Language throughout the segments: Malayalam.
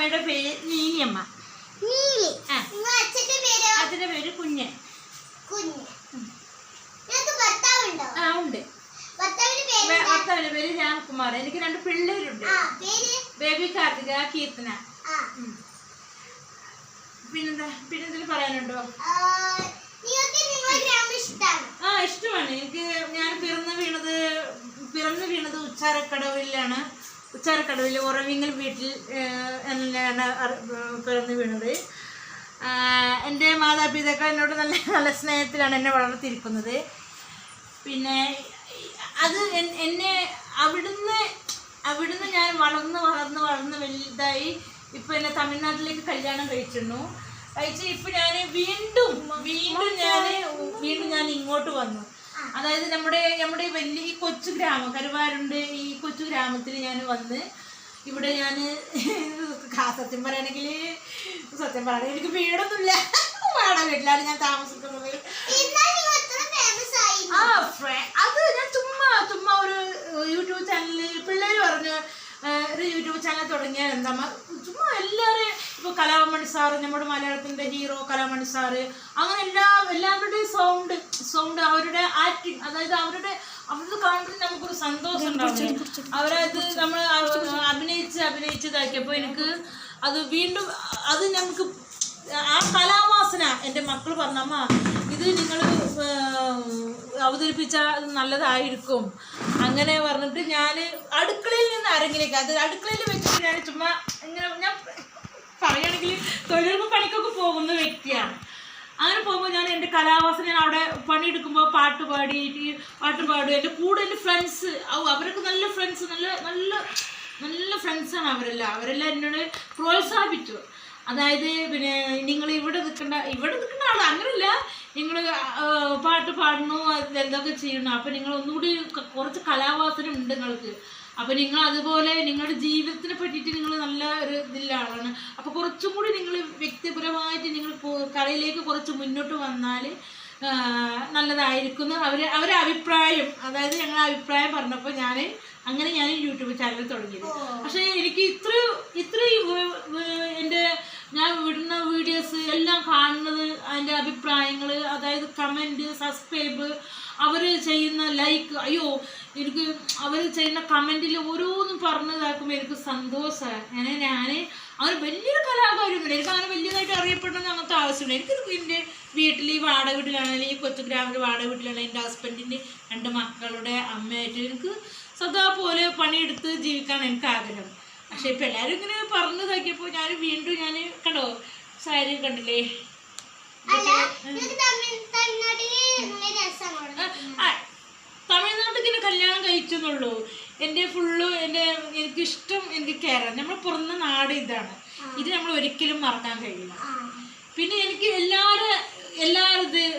അമ്മയുടെ പേര് നീലിയമ്മ. അച്ഛന്റെ പേര് കുഞ്ഞൻ. ആ ഉണ്ട്. ഭർത്താവിന്റെ പേര് രാംകുമാർ. എനിക്ക് 2 പിള്ളേരുണ്ട്. ബേബി കാർത്തിക, കീർത്തന. പിന്നെന്തെങ്കിലും പറയാനുണ്ടോ? ആ ഇഷ്ടമാണ് എനിക്ക്. ഞാൻ പിറന്നു വീണത് ഉച്ചാരക്കടവിലാണ്. ഉച്ചാരക്കടവിൽ ഉറവിങ്ങൽ വീട്ടിൽ എന്നാണ് പിറന്നു വീണത്. എൻ്റെ മാതാപിതാക്കൾ എന്നോട് നല്ല സ്നേഹത്തിലാണ് എന്നെ വളർത്തിയിരിക്കുന്നത്. പിന്നെ അത് എന്നെ അവിടുന്ന് ഞാൻ വളർന്ന് വലുതായി. ഇപ്പം എന്നെ തമിഴ്നാട്ടിലേക്ക് കല്യാണം കഴിച്ചിരുന്നു. ഇപ്പം ഞാൻ വീണ്ടും ഞാൻ ഇങ്ങോട്ട് വന്നു. അതായത് നമ്മുടെ വലിയ ഈ കൊച്ചു ഗ്രാമം കരുവാരുണ്ട്. ഈ കൊച്ചു ഗ്രാമത്തിൽ ഞാൻ വന്ന് ഇവിടെ ഞാൻ സത്യം പറയുകയാണെങ്കിൽ എനിക്ക് വീടൊന്നുമില്ല. വാടക വീട്ടിലാണ് ഞാൻ താമസിക്കുന്നത്. അത് ഞാൻ ചുമ്മാ ഒരു യൂട്യൂബ് ചാനലിൽ പിള്ളേർ പറഞ്ഞു ഒരു യൂട്യൂബ് ചാനൽ തുടങ്ങിയാൽ എന്താ ചുമ്മാ എല്ലാവരും ഇപ്പോൾ കലാമണി സാറ്, നമ്മുടെ മലയാളത്തിൻ്റെ ഹീറോ കലാമണി സാറ്, അങ്ങനെ എല്ലാവരുടെയും സൗണ്ട് അവരുടെ ആക്ടിങ്, അതായത് അവരുടെ കാണുമ്പോൾ നമുക്കൊരു സന്തോഷം ഉണ്ടാവും. അവരത് നമ്മൾ അഭിനയിച്ച് ഇതാക്കിയപ്പോൾ എനിക്ക് അത് വീണ്ടും അത് നമുക്ക് ആ കലാവാസന എൻ്റെ മക്കൾ പറഞ്ഞമ്മ ഇത് നിങ്ങൾ അവതരിപ്പിച്ചാൽ നല്ലതായിരിക്കും അങ്ങനെ പറഞ്ഞിട്ട് ഞാൻ അടുക്കളയിൽ നിന്ന് ആരെങ്കിലേക്ക് അത് അടുക്കളയിൽ വെച്ചിട്ട് ഞാൻ ചുമ്മാ ഇങ്ങനെ ഞാൻ പറയുകയാണെങ്കിൽ തൊഴിലുറപ്പ് പണിക്കൊക്കെ പോകുന്ന വ്യക്തിയാണ്. അങ്ങനെ പോകുമ്പോൾ ഞാൻ എൻ്റെ കലാവാസന ഞാൻ അവിടെ പണിയെടുക്കുമ്പോൾ പാട്ട് പാടും. എൻ്റെ കൂടെ എൻ്റെ ഫ്രണ്ട്സ് അവരൊക്കെ നല്ല ഫ്രണ്ട്സ്, നല്ല ഫ്രണ്ട്സാണ് അവരെല്ലാം എന്നോട് പ്രോത്സാഹിപ്പിച്ചു. അതായത് പിന്നെ നിങ്ങൾ ഇവിടെ നിൽക്കേണ്ട ആൾ അങ്ങനെയല്ല, നിങ്ങൾ പാട്ട് പാടണോ എന്തൊക്കെ ചെയ്യണോ, അപ്പം നിങ്ങൾ ഒന്നുകൂടി കുറച്ച് കലാവാസന ഉണ്ട് നിങ്ങൾക്ക്. അപ്പം നിങ്ങൾ അതുപോലെ നിങ്ങളുടെ ജീവിതത്തിനെ പറ്റിയിട്ട് നിങ്ങൾ നല്ല ഒരു ഇതിലുള്ള ആളാണ്. അപ്പോൾ കുറച്ചും കൂടി നിങ്ങൾ വ്യക്തിപരമായിട്ട് നിങ്ങൾ കലയിലേക്ക് കുറച്ച് മുന്നോട്ട് വന്നാൽ നല്ലതായിരിക്കുന്നു അവരെ അഭിപ്രായം. അതായത് ഞങ്ങളുടെ അഭിപ്രായം പറഞ്ഞപ്പോൾ ഞാൻ യൂട്യൂബ് ചാനൽ തുടങ്ങിയത്. പക്ഷേ എനിക്ക് ഇത്രയും ഞാൻ വിടുന്ന വീഡിയോസ് എല്ലാം കാണുന്നത് അതിൻ്റെ അഭിപ്രായങ്ങൾ, അതായത് കമൻറ്റ്, സബ്സ്ക്രൈബ്, അവർ ചെയ്യുന്ന ലൈക്ക്, എനിക്ക് അവർ ചെയ്യുന്ന കമൻറ്റിൽ ഓരോന്നും പറഞ്ഞതാക്കുമ്പോൾ എനിക്ക് സന്തോഷമാണ്. അങ്ങനെ ഞാൻ അവർ വലിയൊരു കലാകാരൊന്നുമില്ല, എനിക്ക് അങ്ങനെ വലിയതായിട്ട് അറിയപ്പെടണമെന്ന് അങ്ങനത്തെ ആവശ്യമില്ല. എനിക്ക് എൻ്റെ വീട്ടിൽ ഈ വാടക വീട്ടിലാണെങ്കിൽ ഈ കൊച്ചു ഗ്രാമത്തിൽ വാടക വീട്ടിലാണെങ്കിൽ എൻ്റെ ഹസ്ബൻഡിൻ്റെ 2 മക്കളുടെ അമ്മയായിട്ട് എനിക്ക് സദാ പോലെ പണിയെടുത്ത് ജീവിക്കാനാണ് എനിക്ക് ആഗ്രഹം. പക്ഷെ ഇപ്പം എല്ലാവരും ഇങ്ങനെ പറഞ്ഞതാക്കിയപ്പോൾ ഞാൻ വീണ്ടും കണ്ടോ സാരി കണ്ടില്ലേ, തമിഴ്നാട്ടിൽ കല്യാണം കഴിച്ചെന്നുള്ളൂ. എൻ്റെ എനിക്കിഷ്ടം എനിക്ക് കേരളം, നമ്മൾ പിറന്ന നാട് ഇതാണ്. ഇത് നമ്മൾ ഒരിക്കലും മറക്കാൻ കഴിയില്ല. പിന്നെ എനിക്ക് എല്ലാവരും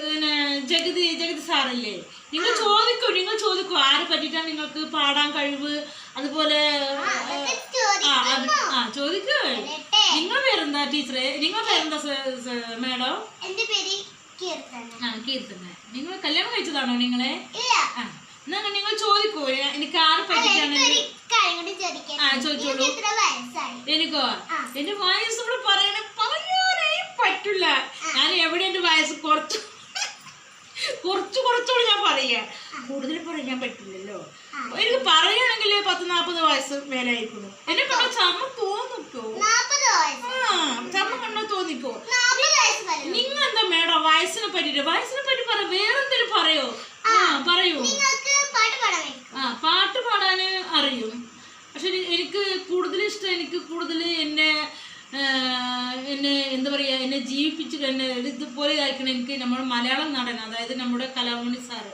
പിന്നെ ജഗതി സാറല്ലേ, നിങ്ങൾ ചോദിക്കൂ ആരെ പറ്റിയിട്ടാണ് നിങ്ങൾക്ക് പാടാൻ കഴിവ്, അതുപോലെ ചോദിക്കൂ. നിങ്ങൾ പേരെന്താ ടീച്ചറെ, നിങ്ങൾ പേരെന്താ മാഡം? കീർത്തന. നിങ്ങൾ കല്യാണം കഴിച്ചതാണോ നിങ്ങളെ? എന്നാ നിങ്ങൾ ചോദിക്കൂ എനിക്ക് ആരെ പറ്റിയിട്ടാണ്. ചോദിച്ചോളൂ. എനിക്കോ എന്റെ വയസ്സ് ഇവിടെ പറയാനേ പറ്റില്ല. ഞാൻ എവിടെ എന്റെ വയസ്സ് കുറച്ചുകൂടി ഞാൻ പറയാ, കൂടുതൽ പറയാൻ പറ്റില്ലല്ലോ. എനിക്ക് പറയുകയാണെങ്കിൽ 10-40 വയസ്സ് മേലായിരിക്കുന്നു. എന്നെ കണ്ടോ ചമ്മ തോന്നിക്കോ? നിങ്ങൾ എന്താ മേഡം വയസ്സിനെ പറ്റി പറ, വേറെന്തെങ്കിലും പറയോ? പറയൂ. പാട്ട് പാടാന് അറിയും. പക്ഷെ എനിക്ക് കൂടുതൽ ഇഷ്ടം, എന്നെ എന്താ പറയുക, എന്നെ ജീവിപ്പിച്ച് ഇതുപോലെ ഇതാക്കണം എനിക്ക് നമ്മുടെ മലയാളം നടൻ, അതായത് നമ്മുടെ കലാമണി സാറ്,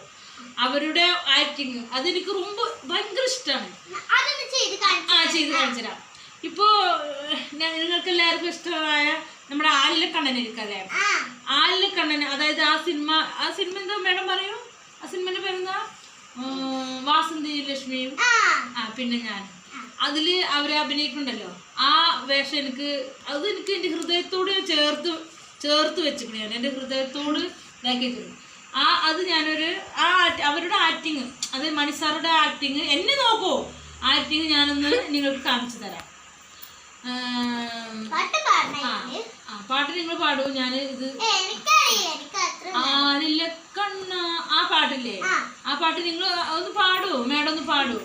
അവരുടെ ആക്ടിങ് അതെനിക്ക് ഭയങ്കര ഇഷ്ടമാണ്. ചെയ്ത് കാണിച്ചുതരാം. ഇപ്പോൾ നിങ്ങൾക്ക് എല്ലാവർക്കും ഇഷ്ടമായ നമ്മുടെ ആലിലക്കണ്ണൻ എനിക്കറിയാം. ആലിലക്കണ്ണൻ, അതായത് ആ സിനിമ എന്താ മേഡം പറയൂ, ആ സിനിമന്റെ പേരെന്താ? വാസന്തി ലക്ഷ്മിയും പിന്നെ ഞാൻ അതില് അവരെ അഭിനയിക്കുന്നുണ്ടല്ലോ. ആ വേഷം എനിക്ക് എൻ്റെ ഹൃദയത്തോട് ചേർത്ത് വെച്ചിട്ടുണ്ട്. ഞാൻ എൻ്റെ ഹൃദയത്തോട് ഇതാക്കിയിട്ടുണ്ട്. അത് അവരുടെ ആക്ടിങ്, അത് മണിസാറുടെ ആക്ടിങ്, എന്നെ നോക്കൂ, ആക്ടിങ് ഞാനൊന്ന് നിങ്ങൾക്ക് കാണിച്ചു തരാം. പാട്ട് നിങ്ങൾ പാടൂ. ഞാൻ ഇത് ആലില്ല കണ്ണ ആ പാട്ടില്ലേ, ആ പാട്ട് നിങ്ങൾ ഒന്ന് പാടൂ. മേഡം ഒന്ന് പാടൂ.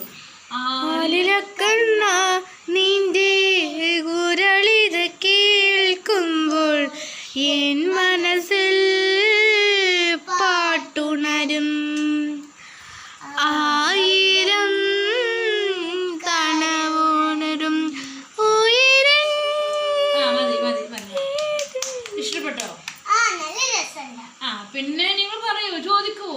ആലില കണ്ണ നിന്റെ കുരളിത കേൾക്കുമ്പോൾ എൻ മനസ്സിൽ പാട്ടുണരും. ആയിരം കനവുണരും ഉയരൻ. ഇഷ്ടപ്പെട്ടോ? പിന്നെ നിങ്ങൾ പറയൂ, ചോദിക്കൂ.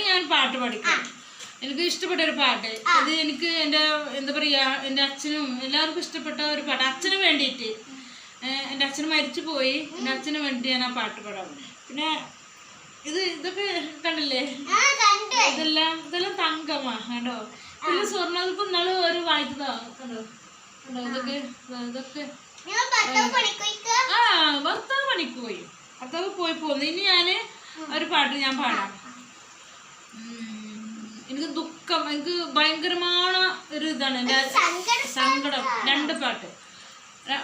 ഞാൻ പാട്ട് പഠിക്കാം. എനിക്ക് ഇഷ്ടപ്പെട്ട ഒരു പാട്ട്, അത് എനിക്ക് എന്താ പറയാ, എൻ്റെ അച്ഛനും എല്ലാവർക്കും ഇഷ്ടപ്പെട്ട ഒരു പാട്ട്. അച്ഛന് വേണ്ടിയിട്ട്, എൻ്റെ അച്ഛൻ മരിച്ചു പോയി, എൻ്റെ അച്ഛന് വേണ്ടി ഞാൻ ആ പാട്ട് പാടാം. പിന്നെ ഇതൊക്കെ കണ്ടില്ലേ, ഇതെല്ലാം തങ്കമാ കണ്ടോ. പിന്നെ സ്വർണ്ണ നാള് ഒരു വായിച്ചതാ കണ്ടോ, കണ്ടോ ഇതൊക്കെ ഭർത്താവ് പണിക്ക് പോയി, ഭർത്താവ് പോന്നു. ഇനി ഞാന് ഒരു പാട്ട് ഞാൻ പാടാം. എനിക്ക് ദുഃഖം, എനിക്ക് ഭയങ്കരமான ഒരു ഇതാണ് എൻ്റെ സങ്കടം. രണ്ട് പാട്ട്,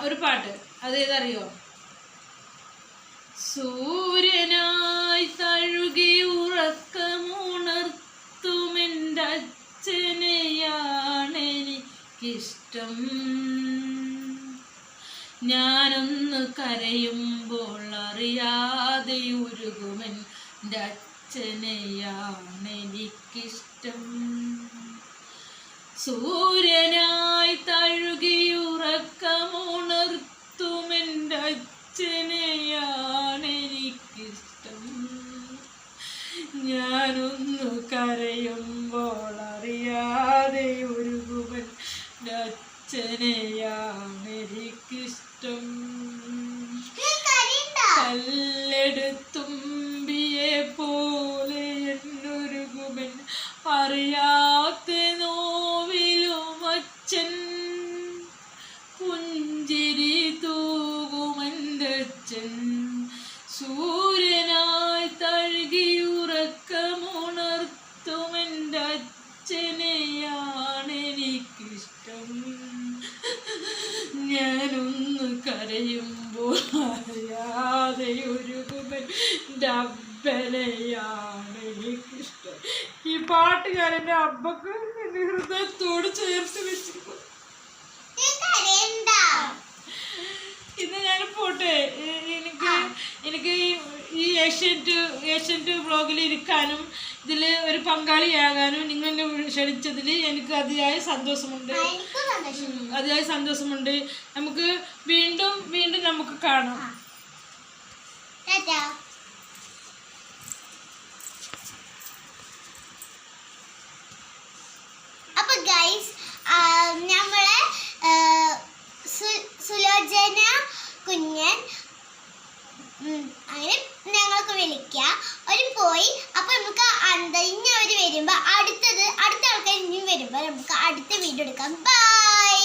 ഒരു പാട്ട് അത് ഏതറിയോ? സൂര്യനായി തഴുകി ഉറക്കമുണർത്തുമെൻ്റെ അച്ഛനെയാണ് എനിക്കിഷ്ടം. ഞാനൊന്ന് കരയുമ്പോൾ അറിയാതെ ഉരുകുമെൻ്റെ അച്ഛനെയാണ് എനിക്കിഷ്ടം. സൂര്യനായി തഴുകി ഉറക്കമുണർത്തുമെൻ്റെ അച്ഛനെയാണ് എനിക്കിഷ്ടം. ഞാനൊന്നു കരയുമ്പോൾ അറിയാതെ ഉരുകുമെൻ്റെ അച്ഛനെയാണ് എനിക്കിഷ്ടം. കല്ലെടുത്തുമ്പിയെ പോലെ എന്നൊരുകുമൻ അറിയാത്ത നോവിലും അച്ഛൻ. പുഞ്ചിരി തൂകുമെൻ്റെ അച്ഛൻ. സൂര്യനായി തഴുകി ഉറക്കമുണർത്തുമെൻ്റെ അച്ഛനെയാണ് എനിക്കിഷ്ടം. ഞാനൊന്ന് കരയുമ്പോൾ അറിയാതെ ഒരുകുമെൻ്റെ അബ്ബനെയാണ് എനിക്കിഷ്ടം. ഈ പാട്ട് ഞാൻ എൻ്റെ അബ്ബക്ക് എൻ്റെ ഹൃദയത്തോട് ചേർത്ത് വെച്ചിരിക്കും. ഇന്ന് ഞാൻ പോട്ടെ. എനിക്ക് ഈ ഏഷ്യൻറ്റ് ബ്ലോഗിൽ ഇരിക്കാനും ഇതിൽ ഒരു പങ്കാളിയാകാനും നിങ്ങൾ എന്നെ ക്ഷണിച്ചതിൽ എനിക്ക് അതിയായ സന്തോഷമുണ്ട്. നമുക്ക് വീണ്ടും നമുക്ക് കാണാം. അപ്പൊ ഗൈസ്, നമ്മളെ സുലോചന കുഞ്ഞൻ അങ്ങനെ ഞങ്ങൾക്ക് വിളിക്കുക. ഒരു പോയി. അപ്പൊ നമുക്ക് ഇനി അവര് വരുമ്പോ അടുത്ത ആൾക്കാർ ഇനിയും വരുമ്പോ നമുക്ക് അടുത്ത വീഡിയോ എടുക്കാം. ബൈ.